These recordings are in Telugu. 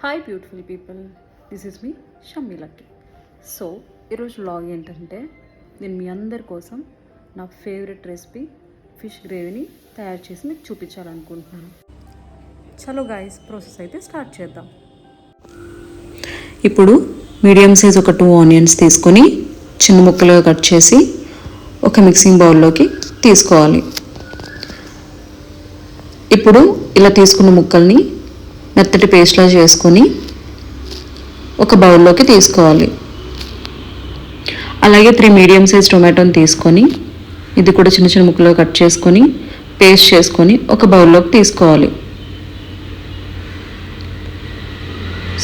Hi beautiful people, this is me Shammi lucky. So ఈరోజు వ్లాగ్ ఏంటంటే నేను మీ అందరి కోసం నా ఫేవరెట్ రెసిపీ ఫిష్ గ్రేవీని తయారు చేసి మీకు చూపించాలనుకుంటున్నాను. చలో గాయస్, ప్రాసెస్ అయితే స్టార్ట్ చేద్దాం. ఇప్పుడు మీడియం సైజ్ ఒక 2 ఆనియన్స్ తీసుకొని చిన్న ముక్కలుగా కట్ చేసి ఒక మిక్సింగ్ బౌల్లోకి తీసుకోవాలి. ఇప్పుడు ఇలా తీసుకున్న ముక్కల్ని మెత్తటి పేస్ట్లా చేసుకొని ఒక బౌల్లోకి తీసుకోవాలి. అలాగే 3 మీడియం సైజ్ టొమాటోని తీసుకొని ఇది కూడా చిన్న చిన్న ముక్కలుగా కట్ చేసుకొని పేస్ట్ చేసుకొని ఒక బౌల్లోకి తీసుకోవాలి.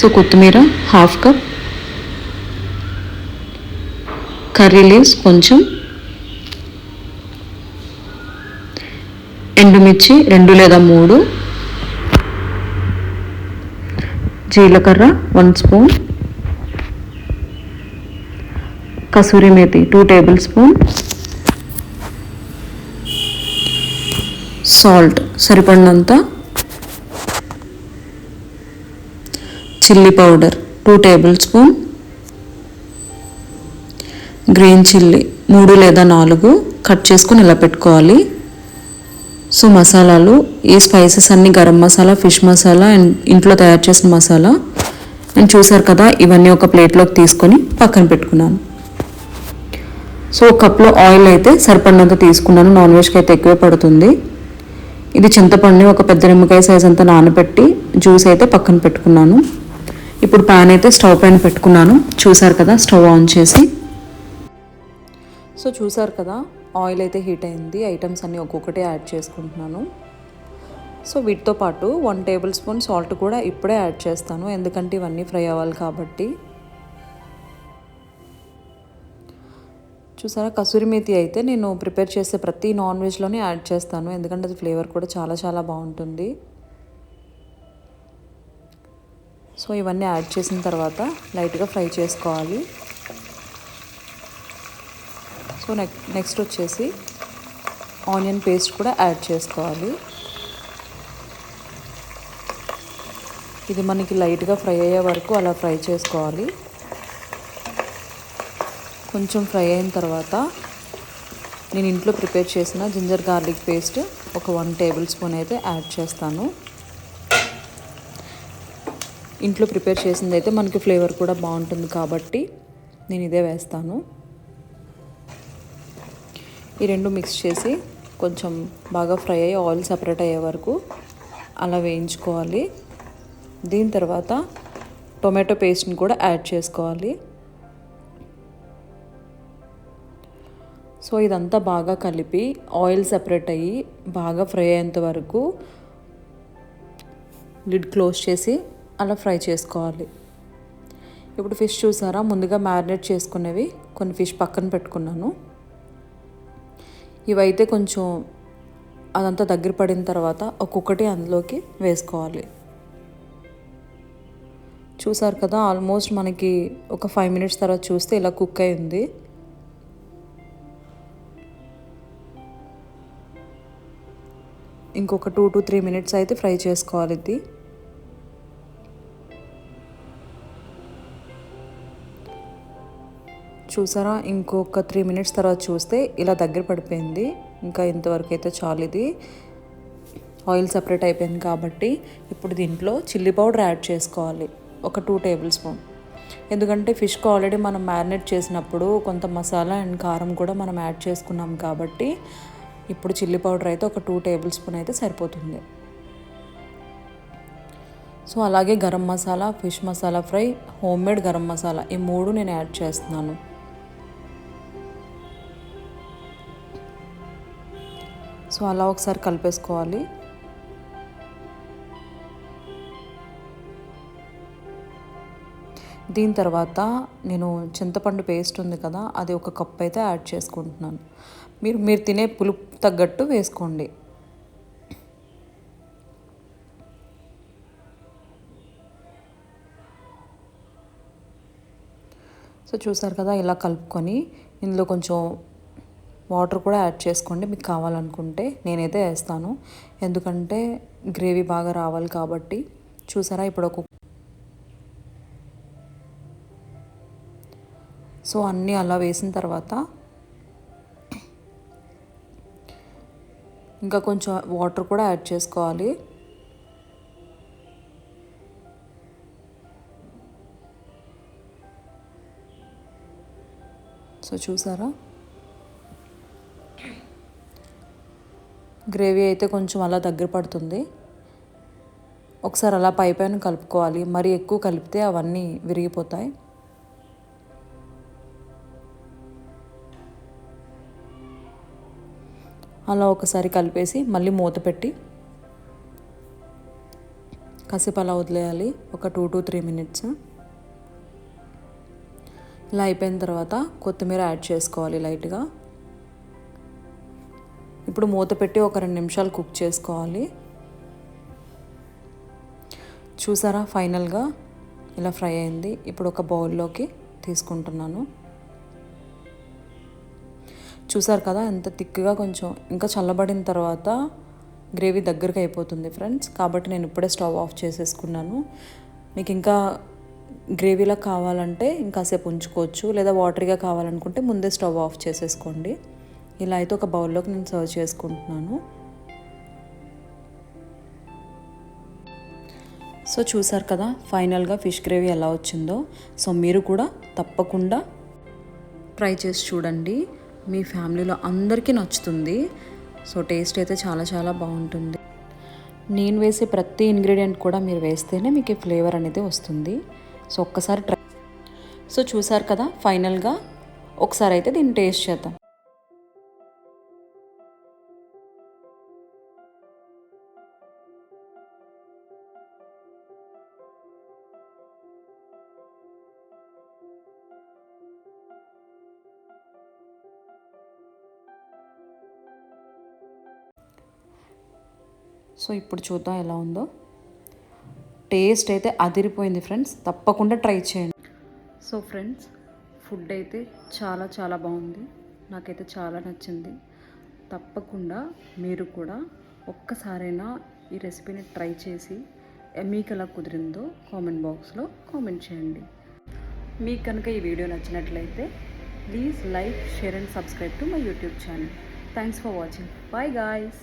సో కొత్తిమీర 1/2 కప్, కర్రీ లీవ్స్ కొంచెం, ఎండుమిర్చి 2 లేదా 3, జీలకర్ర 1 spoon, kasuri methi 2 tablespoon, salt సరిపడినంత, chilli powder 2 tablespoon, green chilli 3 లేదా 4 కట్ చేసుకుని ఇలా పెట్టుకోవాలి. సో మసాలాలు, ఈ స్పైసెస్ అన్నీ గరం మసాలా, ఫిష్ మసాలా అండ్ ఇంట్లో తయారు చేసిన మసాలా అండ్ చూసారు కదా, ఇవన్నీ ఒక ప్లేట్లోకి తీసుకొని పక్కన పెట్టుకున్నాను. సో ఒక కప్లో ఆయిల్ అయితే సరిపడినంత తీసుకున్నాను, నాన్ వెజ్కి అయితే ఎక్కువే పడుతుంది. ఇది చింతపండుని ఒక పెద్ద నిమ్మకాయ సైజ్ అంతా నానబెట్టి జ్యూస్ అయితే పక్కన పెట్టుకున్నాను. ఇప్పుడు ప్యాన్ అయితే స్టవ్ పైన పెట్టుకున్నాను. చూసారు కదా, స్టవ్ ఆన్ చేసి, సో చూసారు కదా ఆయిల్ అయితే హీట్ అయింది. ఐటమ్స్ అన్నీ ఒక్కొక్కటి యాడ్ చేసుకుంటున్నాను. సో వీటితో పాటు 1 టేబుల్ స్పూన్ సాల్ట్ కూడా ఇప్పుడే యాడ్ చేస్తాను, ఎందుకంటే ఇవన్నీ ఫ్రై అవ్వాలి కాబట్టి. చూసారా, కసూరి మేతి అయితే నేను ప్రిపేర్ చేసే ప్రతి నాన్ వెజ్లోనే యాడ్ చేస్తాను, ఎందుకంటే అది ఫ్లేవర్ కూడా చాలా చాలా బాగుంటుంది. సో ఇవన్నీ యాడ్ చేసిన తర్వాత లైట్గా ఫ్రై చేసుకోవాలి. సో నెక్స్ట్ వచ్చేసి ఆనియన్ పేస్ట్ కూడా యాడ్ చేసుకోవాలి. ఇది మనకి లైట్గా ఫ్రై అయ్యే వరకు అలా ఫ్రై చేసుకోవాలి. కొంచెం ఫ్రై అయిన తర్వాత నేను ఇంట్లో ప్రిపేర్ చేసిన జింజర్ గార్లిక్ పేస్ట్ ఒక 1 టేబుల్ స్పూన్ అయితే యాడ్ చేస్తాను. ఇంట్లో ప్రిపేర్ చేసింది అయితే మనకి ఫ్లేవర్ కూడా బాగుంటుంది కాబట్టి నేను ఇదే వేస్తాను. ఈ రెండు మిక్స్ చేసి కొంచెం బాగా ఫ్రై అయ్యి ఆయిల్ సపరేట్ అయ్యే వరకు అలా వేయించుకోవాలి. దీని తర్వాత టొమాటో పేస్ట్ని కూడా యాడ్ చేసుకోవాలి. సో ఇదంతా బాగా కలిపి ఆయిల్ సపరేట్ అయ్యి బాగా ఫ్రై అయ్యేంత వరకు లిడ్ క్లోజ్ చేసి అలా ఫ్రై చేసుకోవాలి. ఇప్పుడు ఫిష్ చూసారా, ముందుగా మ్యారినేట్ చేసుకునేవి కొన్ని ఫిష్ పక్కన పెట్టుకున్నాను. ఇవైతే కొంచెం అదంతా దగ్గర పడిన తర్వాత ఒక్కొక్కటి అందులోకి వేసుకోవాలి. చూసారు కదా, ఆల్మోస్ట్ మనకి ఒక 5 మినిట్స్ తర్వాత చూస్తే ఇలా కుక్ అయింది. ఇంకొక 2 to 3 మినిట్స్ అయితే ఫ్రై చేసుకోవాలి ఇది. చూసారా, ఇంకొక 3 మినిట్స్ తర్వాత చూస్తే ఇలా దగ్గర పడిపోయింది. ఇంకా ఇంతవరకు అయితే చాలు, ఇది ఆయిల్ సపరేట్ అయిపోయింది కాబట్టి ఇప్పుడు దీంట్లో చిల్లీ పౌడర్ యాడ్ చేసుకోవాలి, ఒక 2 టేబుల్ స్పూన్. ఎందుకంటే ఫిష్కి ఆల్రెడీ మనం మ్యారినేట్ చేసినప్పుడు కొంత మసాలా అండ్ కారం కూడా మనం యాడ్ చేసుకున్నాం కాబట్టి ఇప్పుడు చిల్లీ పౌడర్ అయితే ఒక 2 టేబుల్ స్పూన్ అయితే సరిపోతుంది. సో అలాగే garam masala, fish masala fry, homemade garam masala, ఈ 3 నేను యాడ్ చేస్తున్నాను. సో అలా ఒకసారి కలిపేసుకోవాలి. దీని తర్వాత నేను చింతపండు పేస్ట్ ఉంది కదా, అది 1 కప్ అయితే యాడ్ చేసుకుంటున్నాను. మీరు తినే పులుపు తగ్గట్టు వేసుకోండి. సో చూసారు కదా, ఇలా కలుపుకొని ఇందులో కొంచెం వాటర్ కూడా యాడ్ చేసుకోండి మీకు కావాలనుకుంటే. నేనైతే వేస్తాను, ఎందుకంటే గ్రేవీ బాగా రావాలి కాబట్టి. చూసారా, ఇప్పుడు సో అన్నీ అలా వేసిన తర్వాత ఇంకా కొంచెం వాటర్ కూడా యాడ్ చేసుకోవాలి. సో చూసారా, గ్రేవీ అయితే కొంచెం అలా దగ్గర పడుతుంది. ఒకసారి అలా పైన కలుపుకోవాలి. మరి ఎక్కువ కలిపితే అవన్నీ విరిగిపోతాయి. అలా ఒకసారి కలిపేసి మళ్ళీ మూత పెట్టి కాసేపు అలా వదిలేయాలి, ఒక 2 to 3 minutes. ఇలా అయిపోయిన తర్వాత కొత్తిమీర యాడ్ చేసుకోవాలి లైట్గా. ఇప్పుడు మూత పెట్టి ఒక 2 నిమిషాలు కుక్ చేసుకోవాలి. చూసారా, ఫైనల్గా ఇలా ఫ్రై అయింది. ఇప్పుడు ఒక బౌల్లోకి తీసుకుంటున్నాను. చూసారు కదా ఎంత థిక్గా, కొంచెం ఇంకా చల్లబడిన తర్వాత గ్రేవీ దగ్గరికి అయిపోతుంది ఫ్రెండ్స్. కాబట్టి నేను ఇప్పుడే స్టవ్ ఆఫ్ చేసేసుకున్నాను. మీకు ఇంకా గ్రేవీలా కావాలంటే ఇంకాసేపు ఉంచుకోవచ్చు, లేదా వాటరీగా కావాలనుకుంటే ముందే స్టవ్ ఆఫ్ చేసేసుకోండి. ఇలా అయితే ఒక బౌల్లోకి నేను సర్వ్ చేసుకుంటున్నాను. సో చూసారు కదా ఫైనల్గా ఫిష్ గ్రేవీ ఎలా వచ్చిందో. సో మీరు కూడా తప్పకుండా ట్రై చేసి చూడండి, మీ ఫ్యామిలీలో అందరికీ నచ్చుతుంది. సో టేస్ట్ అయితే చాలా చాలా బాగుంటుంది. నేను వేసే ప్రతి ఇంగ్రీడియంట్ కూడా మీరు వేస్తేనే మీకు ఈ ఫ్లేవర్ అనేది వస్తుంది. సో ఒక్కసారి ట్రై. సో చూసారు కదా ఫైనల్గా ఒకసారి అయితే దీన్ని టేస్ట్ చేద్దాం. సో ఇప్పుడు చూద్దాం ఎలా ఉందో. టేస్ట్ అయితే అదిరిపోయింది ఫ్రెండ్స్, తప్పకుండా ట్రై చేయండి. సో ఫ్రెండ్స్, ఫుడ్ అయితే చాలా చాలా బాగుంది, నాకైతే చాలా నచ్చింది. తప్పకుండా మీరు కూడా ఒక్కసారైనా ఈ రెసిపీని ట్రై చేసి మీకు ఎలా కుదిరిందో కామెంట్ బాక్స్లో కామెంట్ చేయండి. మీకు కనుక ఈ వీడియో నచ్చినట్లయితే please like, share and subscribe to my YouTube channel. Thanks for watching. Bye guys.